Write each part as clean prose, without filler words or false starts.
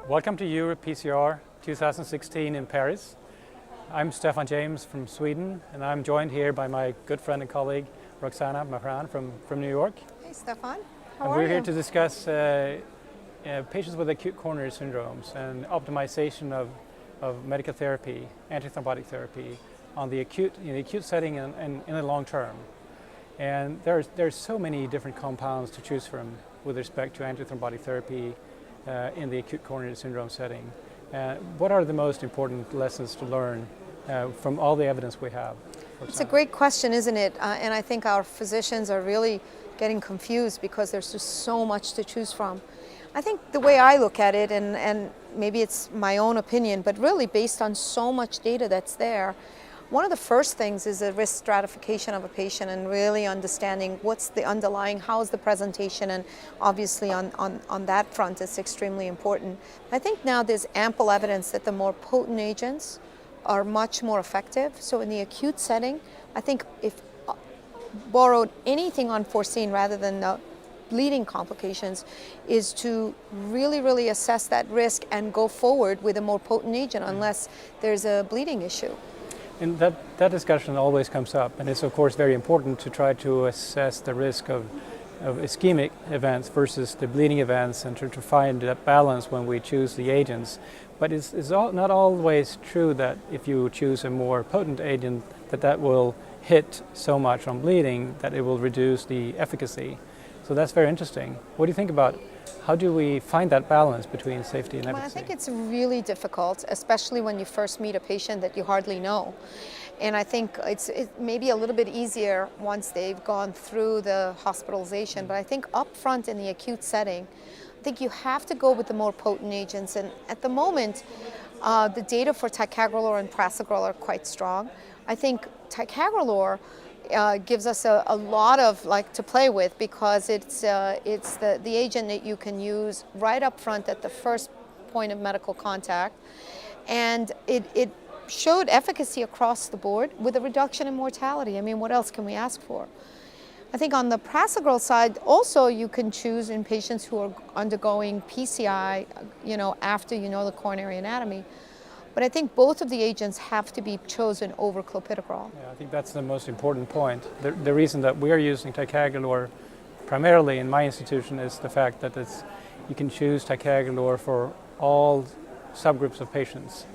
Welcome to Europe PCR 2016 in Paris. I'm Stefan James from Sweden, and I'm joined here by my good friend and colleague Roxana Mehran from New York. Hey Stefan, And we're here to discuss patients with acute coronary syndromes and optimization of medical therapy, antithrombotic therapy in the acute setting and in the long term. And there's so many different compounds to choose from with respect to antithrombotic therapy in the acute coronary syndrome setting. What are the most important lessons to learn from all the evidence we have? It's a great question, isn't it? And I think our physicians are really getting confused because there's just so much to choose from. I think the way I look at it, and maybe it's my own opinion, but really based on so much data that's there, one of the first things is a risk stratification of a patient and really understanding what's the underlying, how's the presentation, and obviously on that front it's extremely important. I think now there's ample evidence that the more potent agents are much more effective. So in the acute setting, I think if borrowed anything unforeseen rather than the bleeding complications is to really assess that risk and go forward with a more potent agent unless there's a bleeding issue. And that discussion always comes up, and it's of course very important to try to assess the risk of ischemic events versus the bleeding events and to find that balance when we choose the agents. But it's not always true that if you choose a more potent agent that will hit so much on bleeding that it will reduce the efficacy. So that's very interesting. What do you think about how do we find that balance between safety and efficacy? Well, I think it's really difficult, especially when you first meet a patient that you hardly know. And I think it may be a little bit easier once they've gone through the hospitalization. But I think up front in the acute setting, I think you have to go with the more potent agents. And at the moment, the data for ticagrelor and prasugrel are quite strong. I think ticagrelor gives us a lot of to play with because it's the agent that you can use right up front at the first point of medical contact, and it showed efficacy across the board with a reduction in mortality. I mean, what else can we ask for? I think on the prasugrel side, also you can choose in patients who are undergoing PCI, after the coronary anatomy. But I think both of the agents have to be chosen over clopidogrel. Yeah, I think that's the most important point. The reason that we are using ticagrelor primarily in my institution is the fact that you can choose ticagrelor for all subgroups of patients.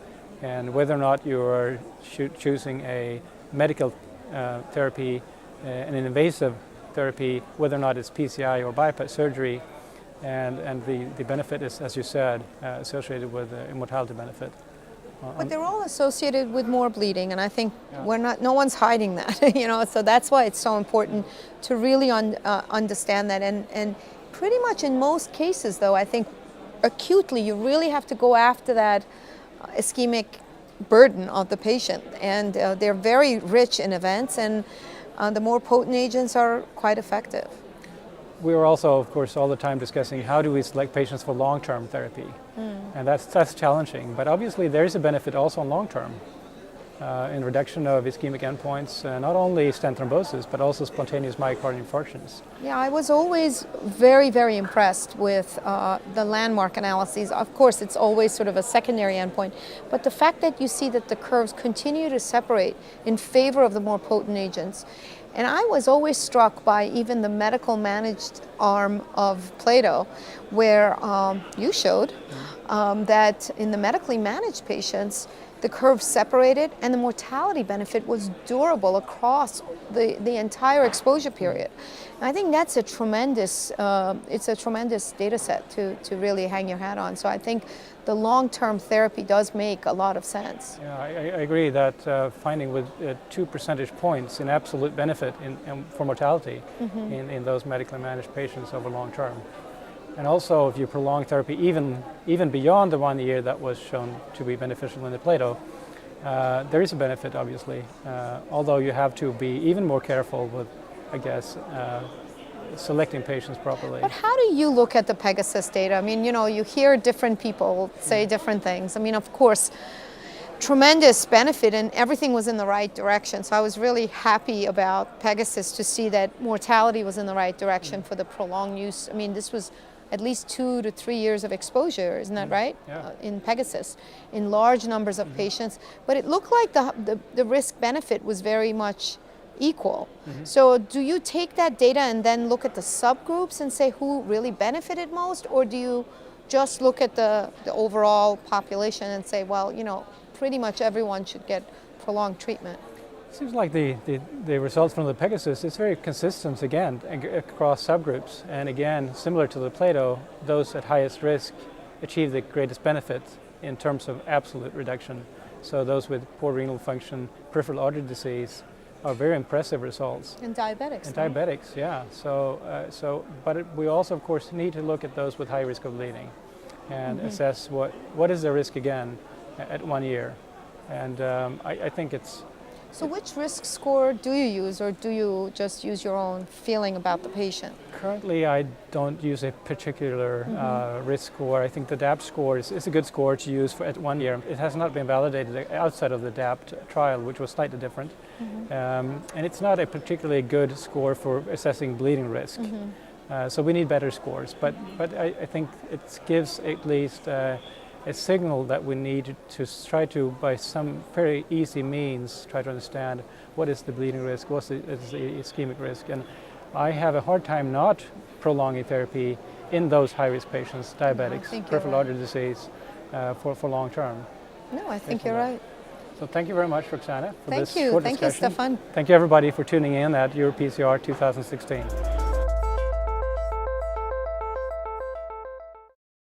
And whether or not you are choosing a medical therapy, an invasive therapy, whether or not it's PCI or bypass surgery, and the benefit is, as you said, associated with the mortality benefit. But they're all associated with more bleeding, and I think no one's hiding that, so that's why it's so important to really understand that. And pretty much in most cases, though, I think acutely you really have to go after that ischemic burden of the patient, and they're very rich in events, and the more potent agents are quite effective. We are also, of course, all the time discussing how do we select patients for long-term therapy. And that's challenging, but obviously there is a benefit also in long-term in reduction of ischemic endpoints, not only stent thrombosis, but also spontaneous myocardial infarctions. Yeah, I was always very impressed with the landmark analyses. Of course, it's always sort of a secondary endpoint, but the fact that you see that the curves continue to separate in favor of the more potent agents. And I was always struck by even the medical managed arm of Plato, where you showed that in the medically managed patients, the curves separated and the mortality benefit was durable across the entire exposure period. And I think that's a tremendous, it's a tremendous data set to really hang your hat on. So I think the long-term therapy does make a lot of sense. Yeah, I agree that finding with 2 percentage points in absolute benefit for mortality in those medically managed patients over long term. And also if you prolong therapy even beyond the 1 year that was shown to be beneficial in the Plato, there is a benefit obviously, although you have to be even more careful with, I guess, selecting patients properly. But how do you look at the Pegasus data? I mean, you hear different people say different things. I mean, of course, tremendous benefit and everything was in the right direction. So I was really happy about Pegasus to see that mortality was in the right direction for the prolonged use. I mean, this was at least 2 to 3 years of exposure, isn't that right? Yeah. In Pegasus, in large numbers of patients. But it looked like the risk benefit was very much equal. So do you take that data and then look at the subgroups and say who really benefited most, or do you just look at the overall population and say, well, you know, pretty much everyone should get prolonged treatment? Seems like the results from the Pegasus is very consistent again across subgroups, and again similar to the Plato, those at highest risk achieve the greatest benefit in terms of absolute reduction. So those with poor renal function, peripheral artery disease, are very impressive results. And diabetics. And diabetics, yeah. But we also, of course, need to look at those with high risk of bleeding and assess what is their risk again at 1 year. And I think it's... So which risk score do you use, or do you just use your own feeling about the patient? Currently, I don't use a particular risk score. I think the DAPT score is a good score to use at 1 year. It has not been validated outside of the DAPT trial, which was slightly different. And it's not a particularly good score for assessing bleeding risk. So we need better scores. But I think it gives at least a signal that we need to try to, by some very easy means, try to understand what is the bleeding risk, what is the ischemic risk. And I have a hard time not prolonging therapy in those high-risk patients, diabetics, peripheral artery disease, for long term. No, I think you're right. So thank you very much, Roxana, for this short discussion. Thank you, Stefan. Thank you, everybody, for tuning in at EuroPCR 2016.